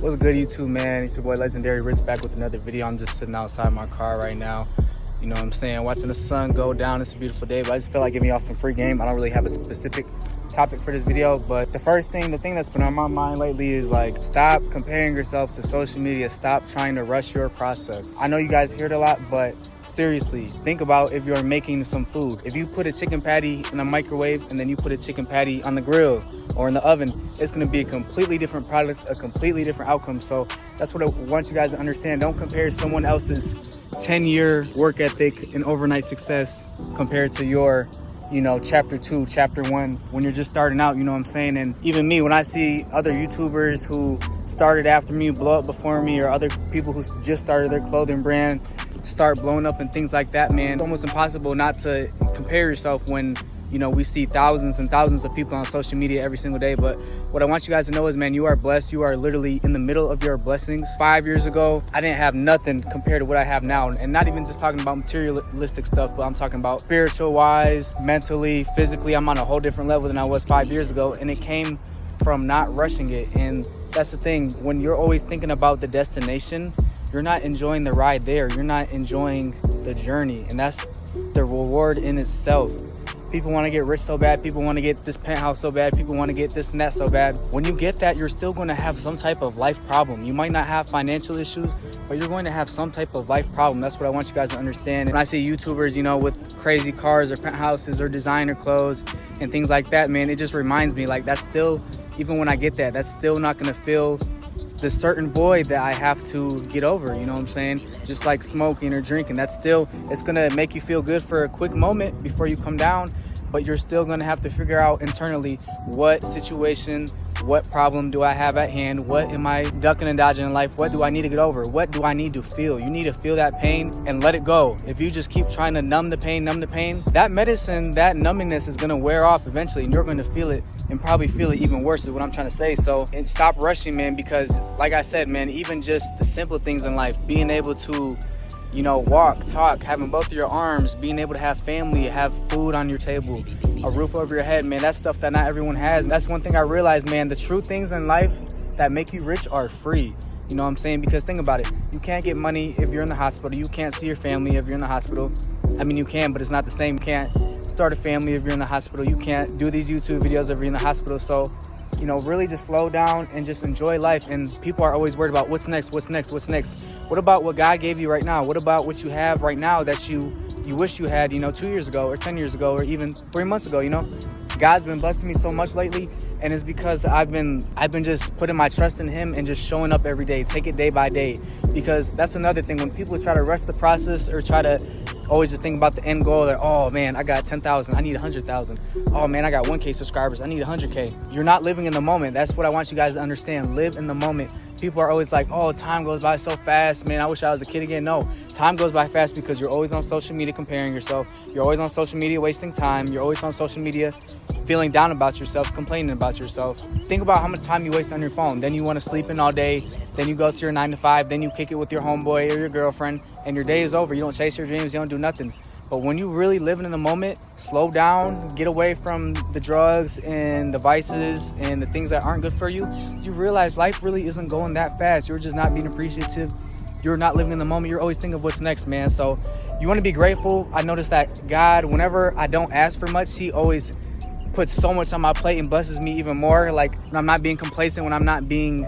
What's good, YouTube, man? It's your boy Legendary Rich back with another video. I'm just sitting outside my car right now. You know what I'm saying? Watching the sun go down. It's a beautiful day, but I just feel like giving y'all some free game. I don't really have a specific topic for this video, but the thing that's been on my mind lately is like, stop comparing yourself to social media. Stop trying to rush your process. I know you guys hear it a lot, but seriously, think about if you're making some food. If you put a chicken patty in a microwave and then you put a chicken patty on the grill or in the oven, it's going to be a completely different product, a completely different outcome. So that's what I want you guys to understand. Don't compare someone else's 10-year work ethic and overnight success compared to your, chapter 2, chapter 1, when you're just starting out, you know what I'm saying? And even me, when I see other YouTubers who started after me, blow up before me, or other people who just started their clothing brand start blowing up and things like that, man, it's almost impossible not to compare yourself when we see thousands and thousands of people on social media every single day. But what I want you guys to know is, man, you are blessed. You are literally in the middle of your blessings. 5 years ago, I didn't have nothing compared to what I have now. And not even just talking about materialistic stuff, but I'm talking about spiritual wise, mentally, physically. I'm on a whole different level than I was 5 years ago. And it came from not rushing it. And that's the thing. When you're always thinking about the destination, you're not enjoying the ride there. You're not enjoying the journey. And that's the reward in itself. People want to get rich so bad. People want to get this penthouse so bad. People want to get this and that so bad. When you get that, you're still going to have some type of life problem. You might not have financial issues, but you're going to have some type of life problem. That's what I want you guys to understand. When I see YouTubers, with crazy cars or penthouses or designer clothes and things like that, man, it just reminds me, like, that's still, even when I get that, that's still not going to feel the certain void that I have to get over, you know what I'm saying? Just like smoking or drinking, it's gonna make you feel good for a quick moment before you come down, but you're still gonna have to figure out internally what situation, what problem do I have at hand? What am I ducking and dodging in life? What do I need to get over? What do I need to feel? You need to feel that pain and let it go. If you just keep trying to numb the pain, that medicine, that numbingness is gonna wear off eventually, and you're gonna feel it and probably feel it even worse is what I'm trying to say. So, and stop rushing, man, because like I said, man, even just the simple things in life, being able to, walk, talk, having both of your arms, being able to have family, have food on your table, a roof over your head, man, that's stuff that not everyone has. That's one thing I realized, man, the true things in life that make you rich are free. You know what I'm saying? Because think about it. You can't get money if you're in the hospital. You can't see your family if you're in the hospital. I mean, you can, but it's not the same. You can't start a family if you're in the hospital. You can't do these YouTube videos if you're in the hospital. So, really just slow down and just enjoy life. And people are always worried about what's next. What about what God gave you right now? What about what you have right now that you wish you had, 2 years ago or 10 years ago or even 3 months ago, God's been blessing me so much lately, and it's because I've been just putting my trust in him and just showing up every day, take it day by day. Because that's another thing, when people try to rush the process or try to always just think about the end goal, that, oh man, I got 10,000, I need 100,000. Oh man, I got 1K subscribers, I need 100K. You're not living in the moment. That's what I want you guys to understand. Live in the moment. People are always like, oh, time goes by so fast, man, I wish I was a kid again. No, time goes by fast because you're always on social media comparing yourself. You're always on social media wasting time. You're always on social media feeling down about yourself, complaining about yourself. Think about how much time you waste on your phone. Then you want to sleep in all day. Then you go to your 9 to 5. Then you kick it with your homeboy or your girlfriend, and your day is over. You don't chase your dreams. You don't do nothing. But when you really live in the moment, slow down, get away from the drugs and the vices and the things that aren't good for you, you realize life really isn't going that fast. You're just not being appreciative. You're not living in the moment. You're always thinking of what's next, man. So you want to be grateful. I noticed that God, whenever I don't ask for much, he always puts so much on my plate and blesses me even more. Like, when I'm not being complacent, when I'm not being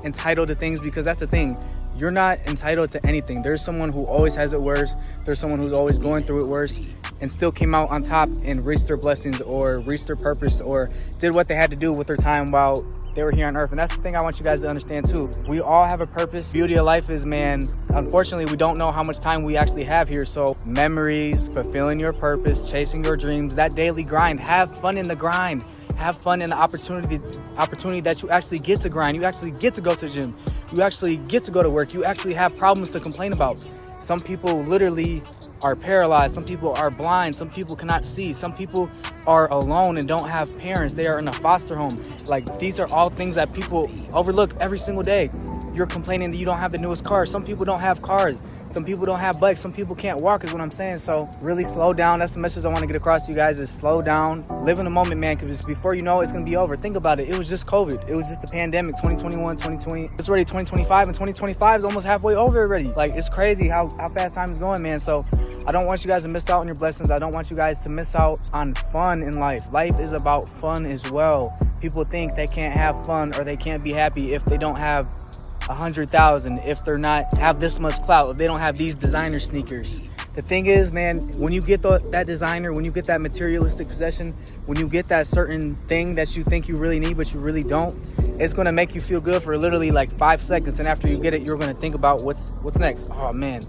entitled to things, because that's the thing. You're not entitled to anything. There's someone who always has it worse. There's someone who's always going through it worse and still came out on top and reached their blessings or reached their purpose or did what they had to do with their time while they were here on earth. And that's the thing I want you guys to understand too. We all have a purpose. Beauty of life is, man, unfortunately, we don't know how much time we actually have here. So memories, fulfilling your purpose, chasing your dreams, that daily grind, have fun in the grind. Have fun in the opportunity that you actually get to grind. You actually get to go to the gym. You actually get to go to work. You actually have problems to complain about. Some people literally are paralyzed. Some people are blind. Some people cannot see. Some people are alone and don't have parents. They are in a foster home. Like, these are all things that people overlook every single day. you're complaining that you don't have the newest car. Some people don't have cars. Some people don't have bikes. Some people can't walk is what I'm saying. So really slow down. That's the message I want to get across to you guys, is slow down. Live in the moment, man, because before you know it, it's going to be over. Think about it. It was just COVID. It was just the pandemic, 2021, 2020. It's already 2025, and 2025 is almost halfway over already. Like, it's crazy how fast time is going, man. So I don't want you guys to miss out on your blessings. I don't want you guys to miss out on fun in life. Life is about fun as well. People think they can't have fun or they can't be happy if they don't have 100,000, if they're not have this much clout, if they don't have these designer sneakers. The thing is, man, when you get that designer, when you get that materialistic possession, when you get that certain thing that you think you really need but you really don't, it's going to make you feel good for literally like 5 seconds, and after you get it, you're going to think about what's next. Oh man,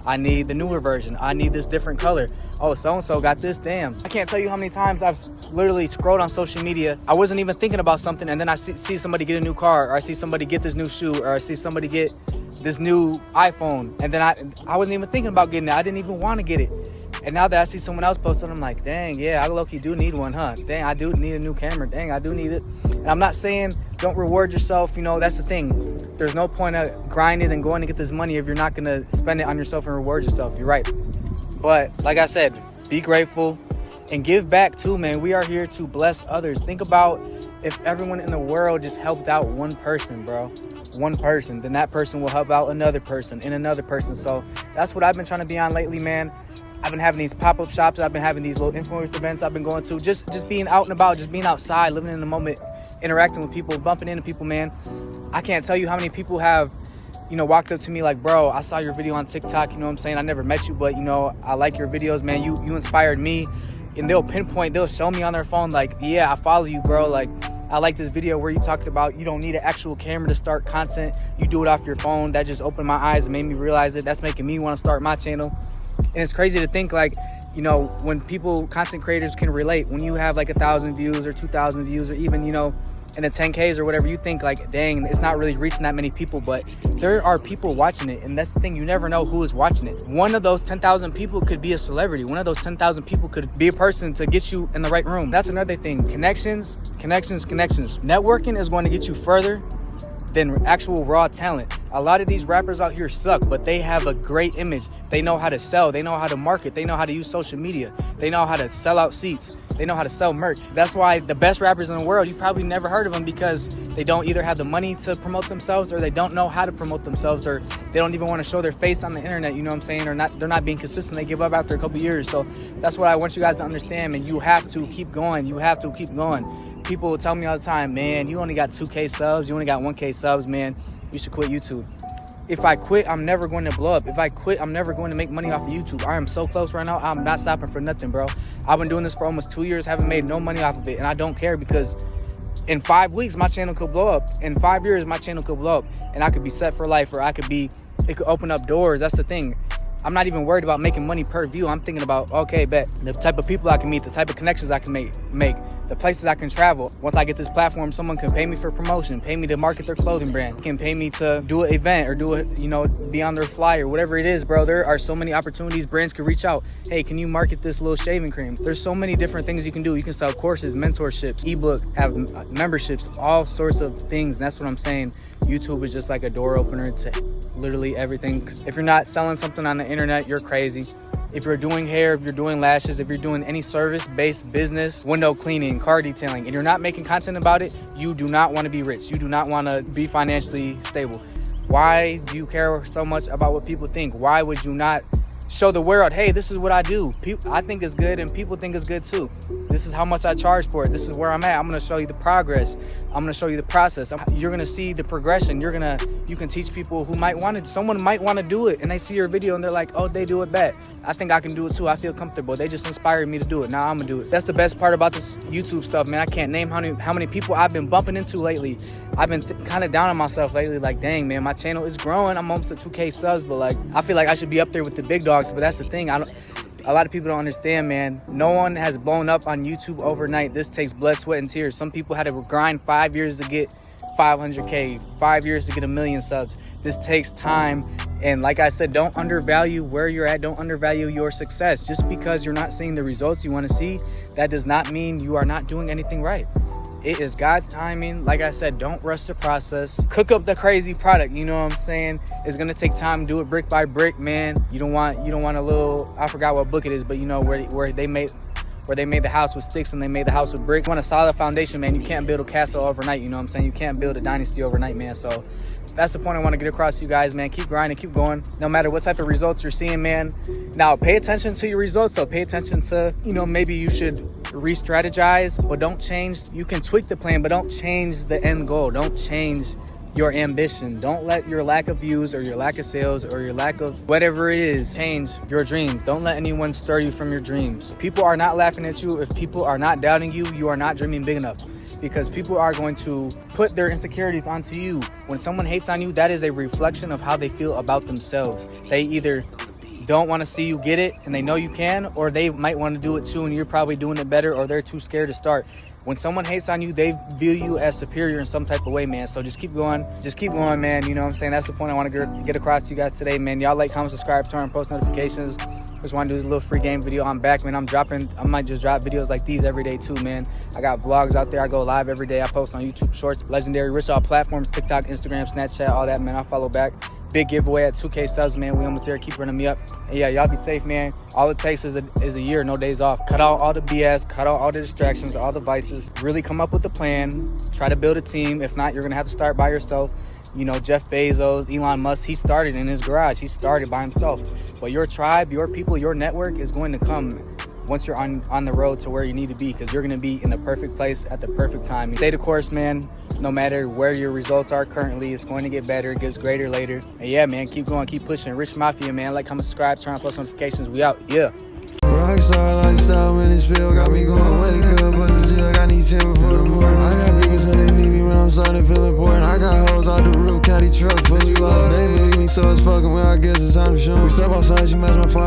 I need the newer version. I need this different color. Oh, so-and-so got this. Damn. I can't tell you how many times I've literally scrolled on social media. I wasn't even thinking about something, and then I see somebody get a new car, or I see somebody get this new shoe, or I see somebody get this new iPhone, and then I wasn't even thinking about getting it. I didn't even want to get it. And now that I see someone else post it, I'm like, dang, yeah, I low-key do need one, huh? Dang, I do need a new camera. Dang, I do need it. And I'm not saying don't reward yourself. You know, that's the thing. There's no point of grinding and going to get this money if you're not going to spend it on yourself and reward yourself. You're right. But like I said, be grateful and give back too, man. We are here to bless others. Think about if everyone in the world just helped out one person, bro. One person, then that person will help out another person and another person. So that's what I've been trying to be on lately, man. I've been having these pop-up shops. I've been having these little influence events I've been going to. Just being out and about, just being outside, living in the moment, interacting with people, bumping into people, man. I can't tell you how many people have, you know, walked up to me like, bro, I saw your video on TikTok, you know what I'm saying? I never met you, but, you know, I like your videos, man. You inspired me. And they'll show me on their phone like, yeah, I follow you, bro. Like, I like this video where you talked about you don't need an actual camera to start content. You do it off your phone. That just opened my eyes and made me realize it. That's making me want to start my channel. And it's crazy to think, like, you know, when content creators can relate, when you have like 1,000 views or 2,000 views, or even, you know, in the 10Ks or whatever, you think like, dang, it's not really reaching that many people, but there are people watching it. And that's the thing, you never know who is watching it. One of those 10,000 people could be a celebrity. One of those 10,000 people could be a person to get you in the right room. That's another thing. Connections. Networking is going to get you further than actual raw talent. A lot of these rappers out here suck, but they have a great image. They know how to sell. They know how to market. They know how to use social media. They know how to sell out seats. They know how to sell merch. That's why the best rappers in the world, you probably never heard of them, because they don't either have the money to promote themselves, or they don't know how to promote themselves, or they don't even want to show their face on the internet, you know what I'm saying? Or they're not being consistent. They give up after a couple years. So that's what I want you guys to understand, man. You have to keep going. You have to keep going. People will tell me all the time, man, you only got 2K subs. You only got 1K subs, man. You should quit YouTube. If I quit, I'm never going to blow up. If I quit, I'm never going to make money off of YouTube. I am so close right now. I'm not stopping for nothing, bro. I've been doing this for almost 2 years, haven't made no money off of it, and I don't care, because in 5 weeks, my channel could blow up. In 5 years, my channel could blow up, and I could be set for life, or it could open up doors. That's the thing. I'm not even worried about making money per view. I'm thinking about, okay, bet, the type of people I can meet, the type of connections I can make, the places I can travel. Once I get this platform, someone can pay me for promotion, pay me to market their clothing brand, can pay me to do an event, or do it, you know, be on their flyer, whatever it is, bro. There are so many opportunities. Brands can reach out. Hey, can you market this little shaving cream? There's so many different things you can do. You can sell courses, mentorships, ebook, have memberships, all sorts of things. And that's what I'm saying. YouTube is just like a door opener to literally everything. If you're not selling something on the internet, you're crazy. If you're doing hair, if you're doing lashes, if you're doing any service-based business, window cleaning, car detailing, and you're not making content about it, you do not want to be rich. You do not want to be financially stable. Why do you care so much about what people think? Why would you not show the world, hey, this is what I do. I think it's good, and people think it's good too. This is how much I charge for it. This is where I'm at. I'm going to show you the progress. I'm going to show you the process. You're going to see the progression. You can teach people who someone might want to do it, and they see your video and they're like, oh, they do it bad. I think I can do it too. I feel comfortable. They just inspired me to do it. Now I'm going to do it. That's the best part about this YouTube stuff, man. I can't name how many people I've been bumping into lately. I've been kind of down on myself lately. Like, dang, man, my channel is growing. I'm almost at 2K subs, but like, I feel like I should be up there with the big dogs. But that's the thing. A lot of people don't understand, man. No one has blown up on YouTube overnight. This takes blood, sweat, and tears. Some people had to grind 5 years to get 500K, 5 years to get 1 million subs. This takes time. And like I said, don't undervalue where you're at. Don't undervalue your success. Just because you're not seeing the results you want to see, that does not mean you are not doing anything right. It is God's timing. Like I said, don't rush the process. Cook up the crazy product, you know what I'm saying? It's gonna take time. Do it brick by brick, man. You don't want a little, I forgot what book it is, but you know where they made the house with sticks and they made the house with bricks. You want a solid foundation, man. You can't build a castle overnight, you know what I'm saying? You can't build a dynasty overnight, man. So that's the point I want to get across to you guys, man. Keep grinding, keep going, no matter what type of results you're seeing, man. Now, pay attention to your results, though. Pay attention to, you know, maybe you should re-strategize, but don't change. You can tweak the plan, but don't change the end goal. Don't change your ambition. Don't let your lack of views or your lack of sales or your lack of whatever it is change your dreams. Don't let anyone stir you from your dreams. People are not laughing at you. If people are not doubting you, you are not dreaming big enough, because people are going to put their insecurities onto you. When someone hates on you, that is a reflection of how they feel about themselves. They either don't want to see you get it and they know you can, or they might want to do it too and you're probably doing it better, or they're too scared to start. When someone hates on you, they view you as superior in some type of way, man. So just keep going, man. You know what I'm saying? That's the point I want to get across to you guys today, man. Y'all like, comment, subscribe, turn on post notifications. Just want to do this little free game video. I'm back, man. I might just drop videos like these every day too, man. I got vlogs out there. I go live every day. I post on YouTube Shorts, Legendary Rich, all platforms, TikTok, Instagram, Snapchat, all that, man. I follow back. Big giveaway at 2K subs, man. We almost there. Keep running me up. And yeah, y'all be safe, man. All it takes is a year, no days off. Cut out all the BS, cut out all the distractions, all the vices. Really come up with a plan. Try to build a team. If not, you're gonna have to start by yourself. You know, Jeff Bezos, Elon Musk, he started in his garage. He started by himself. But your tribe, your people, your network is going to come once you're on the road to where you need to be, because you're going to be in the perfect place at the perfect time. Stay the course, man. No matter where your results are currently, it's going to get better. It gets greater later. And yeah, man, keep going, keep pushing. Rich Mafia, man. Like, comment, subscribe, turn on post notifications. We out. Yeah. Rockstar lifestyle when this pill got me going wake up, but the jug I need 10 before the morning. I got niggas so they leave me when I'm starting to feel important. I got hoes out the roof, caddy truck fully loaded. They believe me, so it's fucking well, I guess it's time to show. We step outside, she match my fly.